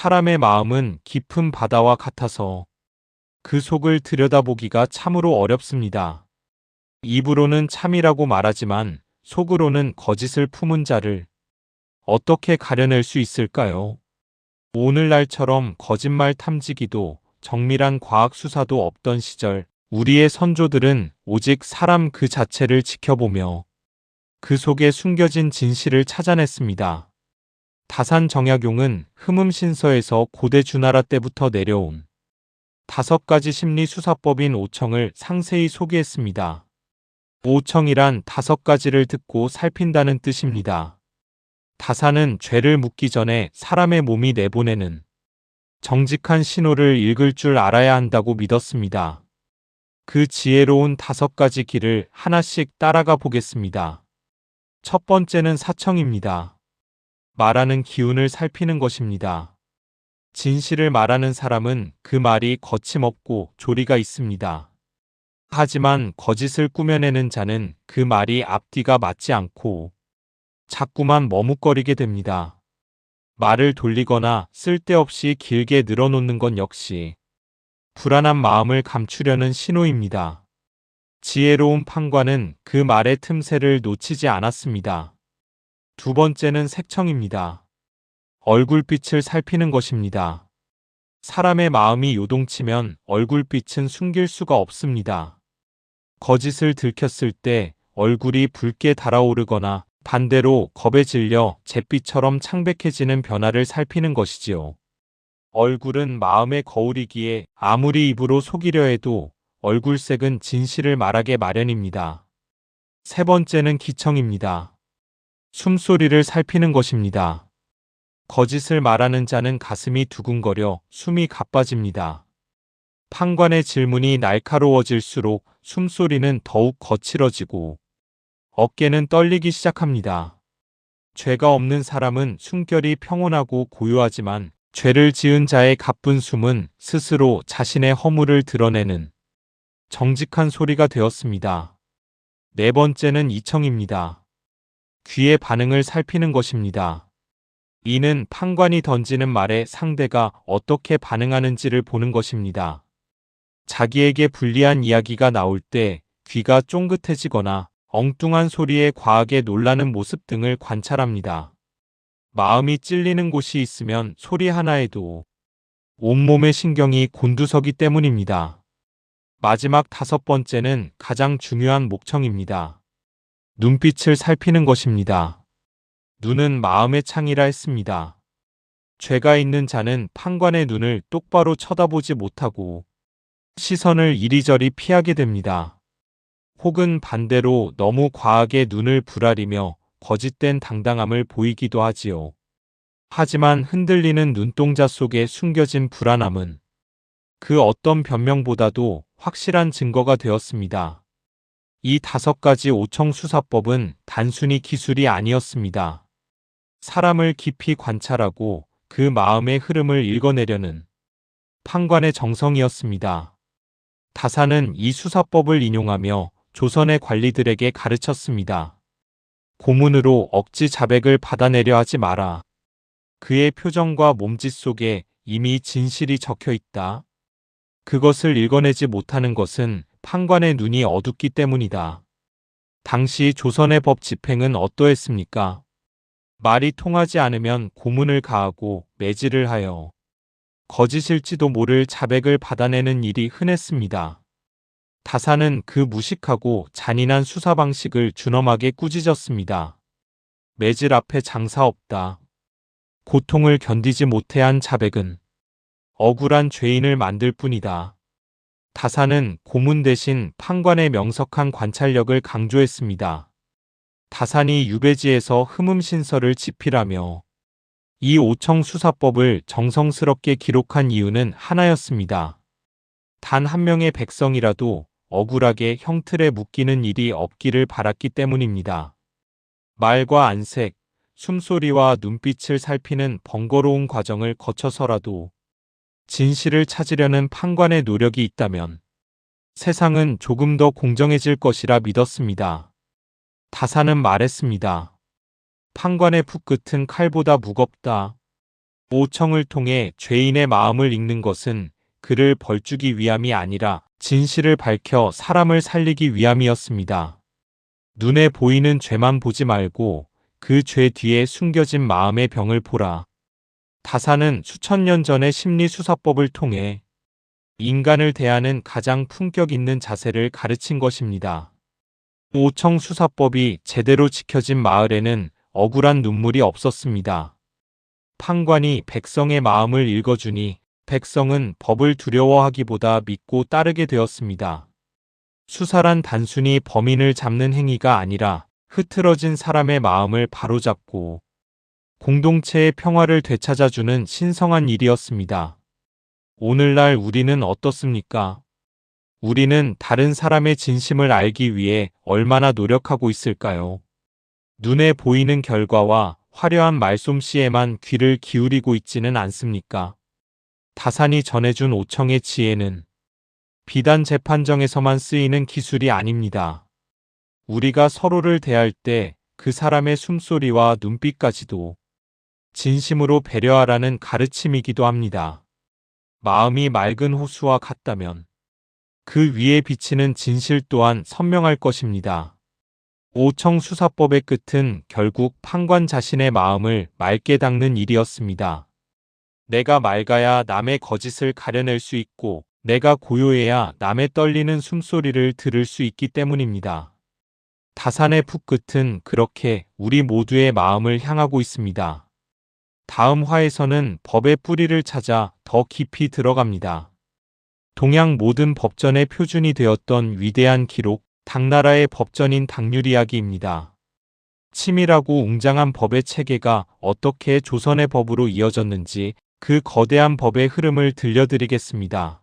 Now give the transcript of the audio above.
사람의 마음은 깊은 바다와 같아서 그 속을 들여다보기가 참으로 어렵습니다. 입으로는 참이라고 말하지만 속으로는 거짓을 품은 자를 어떻게 가려낼 수 있을까요? 오늘날처럼 거짓말 탐지기도 정밀한 과학 수사도 없던 시절, 우리의 선조들은 오직 사람 그 자체를 지켜보며 그 속에 숨겨진 진실을 찾아냈습니다. 다산정약용은 흠음신서에서 고대 주나라 때부터 내려온 5가지 심리 수사법인 오청을 상세히 소개했습니다. 오청이란 5가지를 듣고 살핀다는 뜻입니다. 다산은 죄를 묻기 전에 사람의 몸이 내보내는 정직한 신호를 읽을 줄 알아야 한다고 믿었습니다. 그 지혜로운 5가지 길을 하나씩 따라가 보겠습니다. 첫 번째는 사청입니다. 말하는 기운을 살피는 것입니다. 진실을 말하는 사람은 그 말이 거침없고 조리가 있습니다. 하지만 거짓을 꾸며내는 자는 그 말이 앞뒤가 맞지 않고 자꾸만 머뭇거리게 됩니다. 말을 돌리거나 쓸데없이 길게 늘어놓는 건 역시 불안한 마음을 감추려는 신호입니다. 지혜로운 판관은 그 말의 틈새를 놓치지 않았습니다. 두 번째는 색청입니다. 얼굴빛을 살피는 것입니다. 사람의 마음이 요동치면 얼굴빛은 숨길 수가 없습니다. 거짓을 들켰을 때 얼굴이 붉게 달아오르거나 반대로 겁에 질려 잿빛처럼 창백해지는 변화를 살피는 것이지요. 얼굴은 마음의 거울이기에 아무리 입으로 속이려 해도 얼굴색은 진실을 말하게 마련입니다. 세 번째는 기청입니다. 숨소리를 살피는 것입니다. 거짓을 말하는 자는 가슴이 두근거려 숨이 가빠집니다. 판관의 질문이 날카로워질수록 숨소리는 더욱 거칠어지고 어깨는 떨리기 시작합니다. 죄가 없는 사람은 숨결이 평온하고 고요하지만 죄를 지은 자의 가쁜 숨은 스스로 자신의 허물을 드러내는 정직한 소리가 되었습니다. 네 번째는 이청입니다. 귀의 반응을 살피는 것입니다. 이는 판관이 던지는 말에 상대가 어떻게 반응하는지를 보는 것입니다. 자기에게 불리한 이야기가 나올 때 귀가 쫑긋해지거나 엉뚱한 소리에 과하게 놀라는 모습 등을 관찰합니다. 마음이 찔리는 곳이 있으면 소리 하나에도 온몸의 신경이 곤두서기 때문입니다. 마지막 5번째는 가장 중요한 목청입니다. 눈빛을 살피는 것입니다. 눈은 마음의 창이라 했습니다. 죄가 있는 자는 판관의 눈을 똑바로 쳐다보지 못하고 시선을 이리저리 피하게 됩니다. 혹은 반대로 너무 과하게 눈을 부라리며 거짓된 당당함을 보이기도 하지요. 하지만 흔들리는 눈동자 속에 숨겨진 불안함은 그 어떤 변명보다도 확실한 증거가 되었습니다. 이 5가지 오청 수사법은 단순히 기술이 아니었습니다. 사람을 깊이 관찰하고 그 마음의 흐름을 읽어내려는 판관의 정성이었습니다. 다산은 이 수사법을 인용하며 조선의 관리들에게 가르쳤습니다. 고문으로 억지 자백을 받아내려 하지 마라. 그의 표정과 몸짓 속에 이미 진실이 적혀 있다. 그것을 읽어내지 못하는 것은 판관의 눈이 어둡기 때문이다. 당시 조선의 법 집행은 어떠했습니까? 말이 통하지 않으면 고문을 가하고 매질을 하여 거짓일지도 모를 자백을 받아내는 일이 흔했습니다. 다산은 그 무식하고 잔인한 수사 방식을 준엄하게 꾸짖었습니다. 매질 앞에 장사 없다. 고통을 견디지 못해 한 자백은 억울한 죄인을 만들 뿐이다. 다산은 고문 대신 판관의 명석한 관찰력을 강조했습니다. 다산이 유배지에서 흠음신서를 집필하며 이 오청 수사법을 정성스럽게 기록한 이유는 하나였습니다. 단 한 명의 백성이라도 억울하게 형틀에 묶이는 일이 없기를 바랐기 때문입니다. 말과 안색, 숨소리와 눈빛을 살피는 번거로운 과정을 거쳐서라도 진실을 찾으려는 판관의 노력이 있다면 세상은 조금 더 공정해질 것이라 믿었습니다. 다산은 말했습니다. 판관의 풋끝은 칼보다 무겁다. 오청을 통해 죄인의 마음을 읽는 것은 그를 벌주기 위함이 아니라 진실을 밝혀 사람을 살리기 위함이었습니다. 눈에 보이는 죄만 보지 말고 그 죄 뒤에 숨겨진 마음의 병을 보라. 다사는 수천 년 전의 심리수사법을 통해 인간을 대하는 가장 품격 있는 자세를 가르친 것입니다. 오청 수사법이 제대로 지켜진 마을에는 억울한 눈물이 없었습니다. 판관이 백성의 마음을 읽어주니 백성은 법을 두려워하기보다 믿고 따르게 되었습니다. 수사란 단순히 범인을 잡는 행위가 아니라 흐트러진 사람의 마음을 바로잡고 공동체의 평화를 되찾아주는 신성한 일이었습니다. 오늘날 우리는 어떻습니까? 우리는 다른 사람의 진심을 알기 위해 얼마나 노력하고 있을까요? 눈에 보이는 결과와 화려한 말솜씨에만 귀를 기울이고 있지는 않습니까? 다산이 전해준 오청의 지혜는 비단 재판정에서만 쓰이는 기술이 아닙니다. 우리가 서로를 대할 때 그 사람의 숨소리와 눈빛까지도 진심으로 배려하라는 가르침이기도 합니다. 마음이 맑은 호수와 같다면 그 위에 비치는 진실 또한 선명할 것입니다. 오청 수사법의 끝은 결국 판관 자신의 마음을 맑게 닦는 일이었습니다. 내가 맑아야 남의 거짓을 가려낼 수 있고 내가 고요해야 남의 떨리는 숨소리를 들을 수 있기 때문입니다. 다산의 풋끝은 그렇게 우리 모두의 마음을 향하고 있습니다. 다음 화에서는 법의 뿌리를 찾아 더 깊이 들어갑니다. 동양 모든 법전의 표준이 되었던 위대한 기록, 당나라의 법전인 당률이야기입니다. 치밀하고 웅장한 법의 체계가 어떻게 조선의 법으로 이어졌는지 그 거대한 법의 흐름을 들려드리겠습니다.